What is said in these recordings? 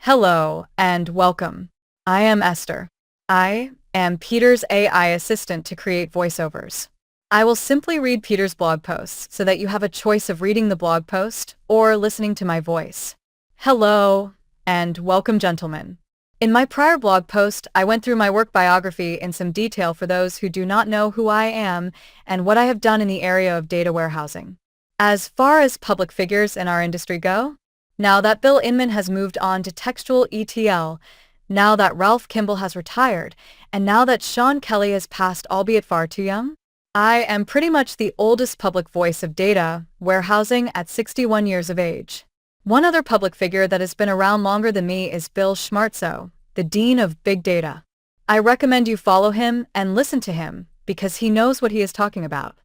Hello and welcome. I am Esther. I am Peter's AI assistant to create voiceovers. I will simply read Peter's blog posts so that you have a choice of reading the blog post or listening to my voice. Hello and welcome, gentlemen. In my prior blog post, I went through my work biography in some detail for those who do not know who I am and what I have done in the area of data warehousing. As far as public figures in our industry go, now that Bill Inman has moved on to textual ETL, now that Ralph Kimball has retired, and now that Sean Kelly has passed, albeit far too young, I am pretty much the oldest public voice of data warehousing at 61 years of age. One other public figure that has been around longer than me is Bill Schmartzo, the Dean of Big Data. I recommend you follow him and listen to him because he knows what he is talking about.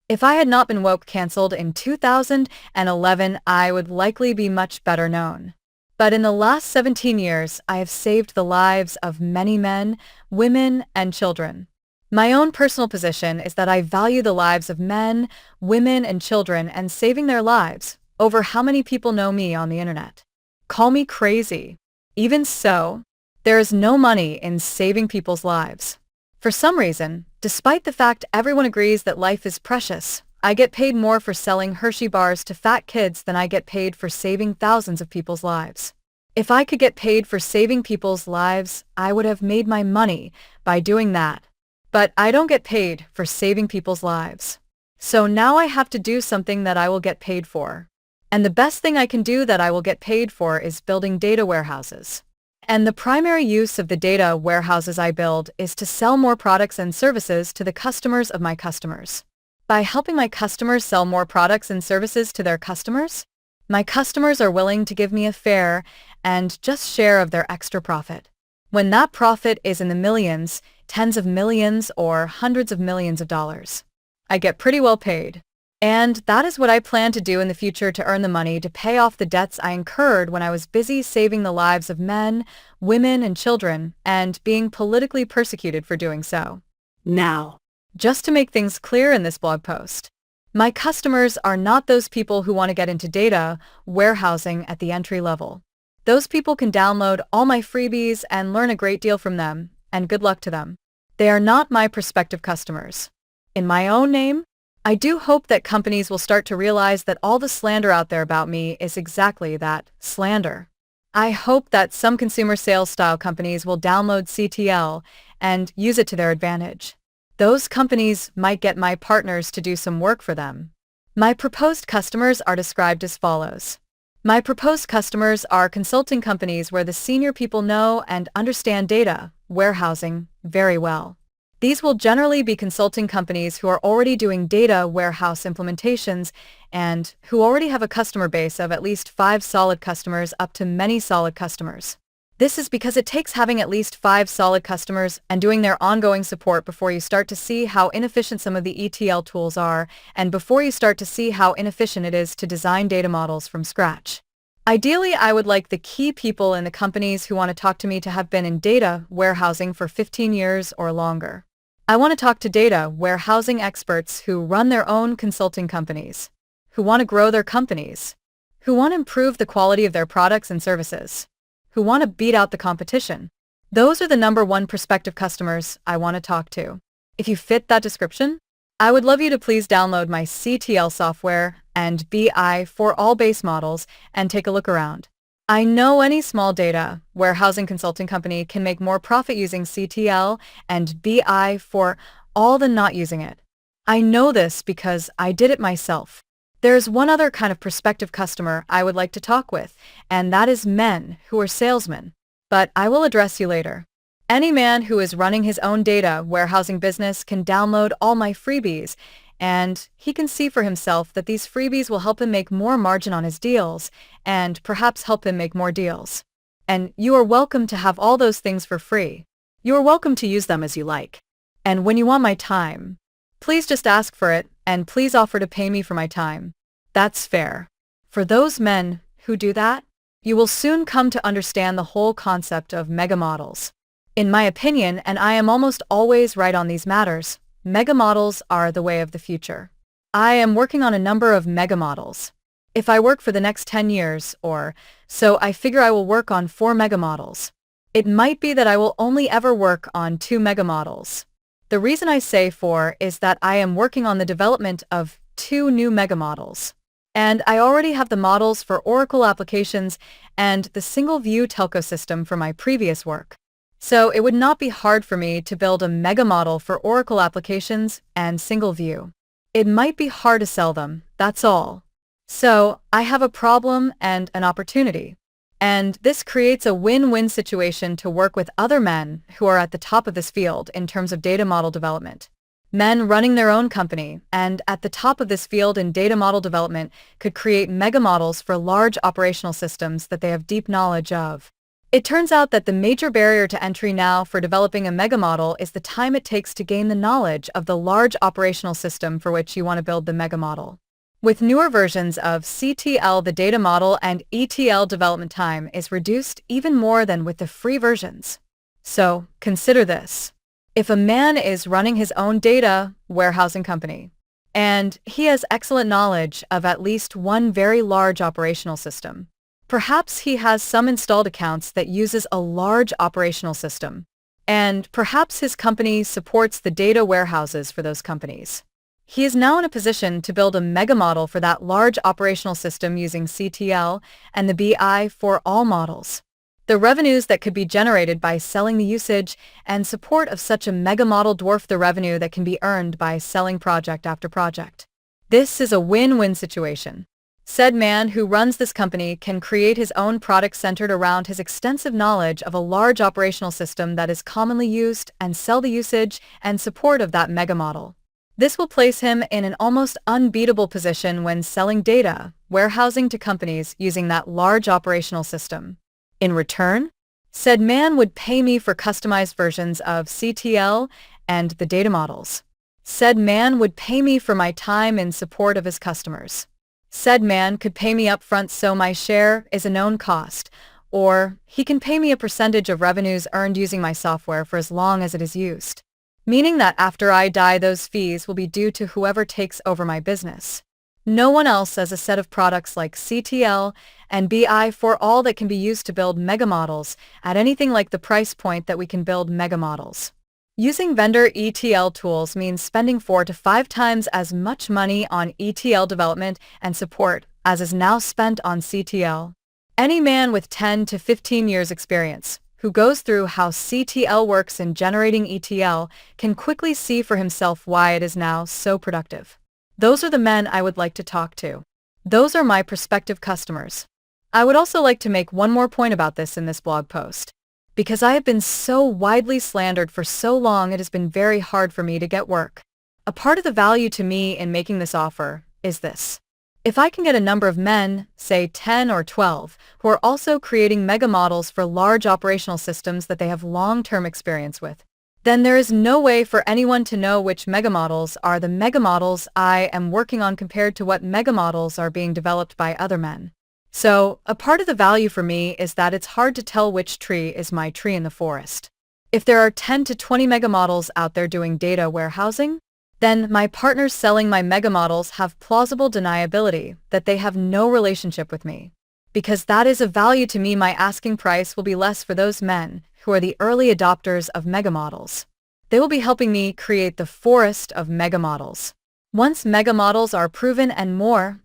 If I had not been woke canceled in 2011, I would likely be much better known. But in the last 17 years, I have saved the lives of many men, women, and children. My own personal position is that I value the lives of men, women, and children and saving their lives over how many people know me on the internet. Call me crazy. Even so, there is no money in saving people's lives. For some reason, despite the fact everyone agrees that life is precious, I get paid more for selling Hershey bars to fat kids than I get paid for saving thousands of people's lives. If I could get paid for saving people's lives, I would have made my money by doing that. But I don't get paid for saving people's lives. So now I have to do something that I will get paid for. And the best thing I can do that I will get paid for is building data warehouses. And the primary use of the data warehouses I build is to sell more products and services to the customers of my customers. By helping my customers sell more products and services to their customers, my customers are willing to give me a fair and just share of their extra profit. When that profit is in the millions, tens of millions, or hundreds of millions of dollars, I get pretty well paid. And that is what I plan to do in the future to earn the money to pay off the debts I incurred when I was busy saving the lives of men, women, and children, and being politically persecuted for doing so. Now, just to make things clear in this blog post, my customers are not those people who want to get into data warehousing at the entry level. Those people can download all my freebies and learn a great deal from them, and good luck to them. They are not my prospective customers. In my own name, I do hope that companies will start to realize that all the slander out there about me is exactly that, slander. I hope that some consumer sales style companies will download CTL and use it to their advantage. Those companies might get my partners to do some work for them. My proposed customers are described as follows. My proposed customers are consulting companies where the senior people know and understand data warehousing very well. These will generally be consulting companies who are already doing data warehouse implementations and who already have a customer base of at least 5 solid customers up to many solid customers. This is because it takes having at least 5 solid customers and doing their ongoing support before you start to see how inefficient some of the ETL tools are and before you start to see how inefficient it is to design data models from scratch. Ideally, I would like the key people in the companies who want to talk to me to have been in data warehousing for 15 years or longer. I want to talk to data warehousing experts who run their own consulting companies, who want to grow their companies, who want to improve the quality of their products and services, who want to beat out the competition. Those are the number one prospective customers I want to talk to. If you fit that description, I would love you to please download my CTL software and BI for all base models and take a look around. I know any small data warehousing consulting company can make more profit using CTL and BI for all than not using it. I know this because I did it myself. There's one other kind of prospective customer I would like to talk with, and that is men who are salesmen. But I will address you later. Any man who is running his own data warehousing business can download all my freebies, and he can see for himself that these freebies will help him make more margin on his deals and perhaps help him make more deals. And you are welcome to have all those things for free. You are welcome to use them as you like. And when you want my time, please just ask for it and please offer to pay me for my time. That's fair. For those men who do that, you will soon come to understand the whole concept of mega models. In my opinion, and I am almost always right on these matters, mega models are the way of the future. I am working on a number of mega models. If I work for the next 10 years or so I figure I will work on 4 mega models. It might be that I will only ever work on 2 mega models. The reason I say 4 is that I am working on the development of 2 new mega models. And I already have the models for Oracle applications and the single view telco system for my previous work. So it would not be hard for me to build a mega model for Oracle applications and single view. It might be hard to sell them, that's all. So I have a problem and an opportunity. And this creates a win-win situation to work with other men who are at the top of this field in terms of data model development. Men running their own company and at the top of this field in data model development could create mega models for large operational systems that they have deep knowledge of. It turns out that the major barrier to entry now for developing a mega model is the time it takes to gain the knowledge of the large operational system for which you want to build the mega model. With newer versions of CTL, the data model and ETL development time is reduced even more than with the free versions. So, consider this. If a man is running his own data warehousing company, and he has excellent knowledge of at least one very large operational system, perhaps he has some installed accounts that uses a large operational system, and perhaps his company supports the data warehouses for those companies. He is now in a position to build a mega model for that large operational system using CTL and the BI4All models. The revenues that could be generated by selling the usage and support of such a mega model dwarf the revenue that can be earned by selling project after project. This is a win-win situation. Said man who runs this company can create his own product centered around his extensive knowledge of a large operational system that is commonly used and sell the usage and support of that mega model. This will place him in an almost unbeatable position when selling data warehousing to companies using that large operational system. In return, said man would pay me for customized versions of CTL and the data models. Said man would pay me for my time in support of his customers. Said man could pay me upfront so my share is a known cost, or he can pay me a percentage of revenues earned using my software for as long as it is used. Meaning that after I die, those fees will be due to whoever takes over my business. No one else has a set of products like CTL and BI4All that can be used to build mega models at anything like the price point that we can build mega models. Using vendor ETL tools means spending 4 to 5 times as much money on ETL development and support as is now spent on CTL. Any man with 10 to 15 years experience who goes through how CTL works in generating ETL can quickly see for himself why it is now so productive. Those are the men I would like to talk to. Those are my prospective customers. I would also like to make one more point about this in this blog post. Because I have been so widely slandered for so long, it has been very hard for me to get work. A part of the value to me in making this offer is this. If I can get a number of men, say 10 or 12, who are also creating mega models for large operational systems that they have long-term experience with, then there is no way for anyone to know which mega models are the mega models I am working on compared to what mega models are being developed by other men. So, a part of the value for me is that it's hard to tell which tree is my tree in the forest. If there are 10 to 20 mega models out there doing data warehousing, then my partners selling my mega models have plausible deniability that they have no relationship with me. Because that is of value to me, my asking price will be less for those men who are the early adopters of mega models. They will be helping me create the forest of mega models. Once mega models are proven and more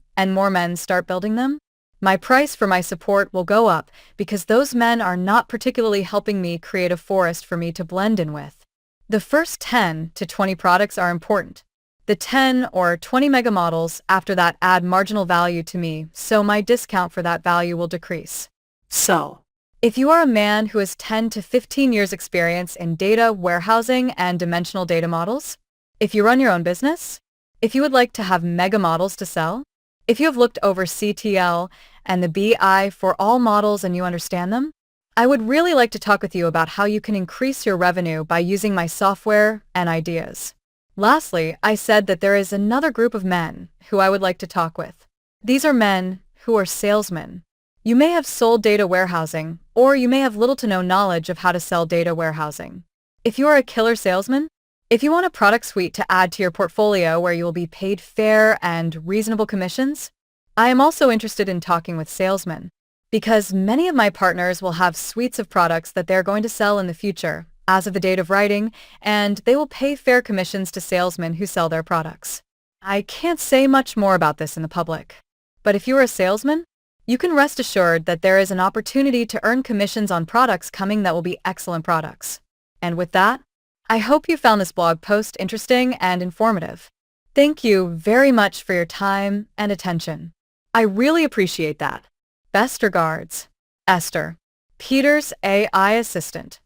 men start building them, my price for my support will go up because those men are not particularly helping me create a forest for me to blend in with. The first 10 to 20 products are important. The 10 or 20 mega models after that add marginal value to me, so my discount for that value will decrease. So, if you are a man who has 10 to 15 years experience in data warehousing and dimensional data models, if you run your own business, if you would like to have mega models to sell, if you have looked over CTL and the BI4All models and you understand them, I would really like to talk with you about how you can increase your revenue by using my software and ideas. Lastly, I said that there is another group of men who I would like to talk with. These are men who are salesmen. You may have sold data warehousing, or you may have little to no knowledge of how to sell data warehousing. If you are a killer salesman, if you want a product suite to add to your portfolio where you will be paid fair and reasonable commissions, I am also interested in talking with salesmen. because many of my partners will have suites of products that they're going to sell in the future, as of the date of writing, and they will pay fair commissions to salesmen who sell their products. I can't say much more about this in the public, but if you are a salesman, you can rest assured that there is an opportunity to earn commissions on products coming that will be excellent products. And with that, I hope you found this blog post interesting and informative. Thank you very much for your time and attention. I really appreciate that. Best regards, Esther, Peter's AI assistant.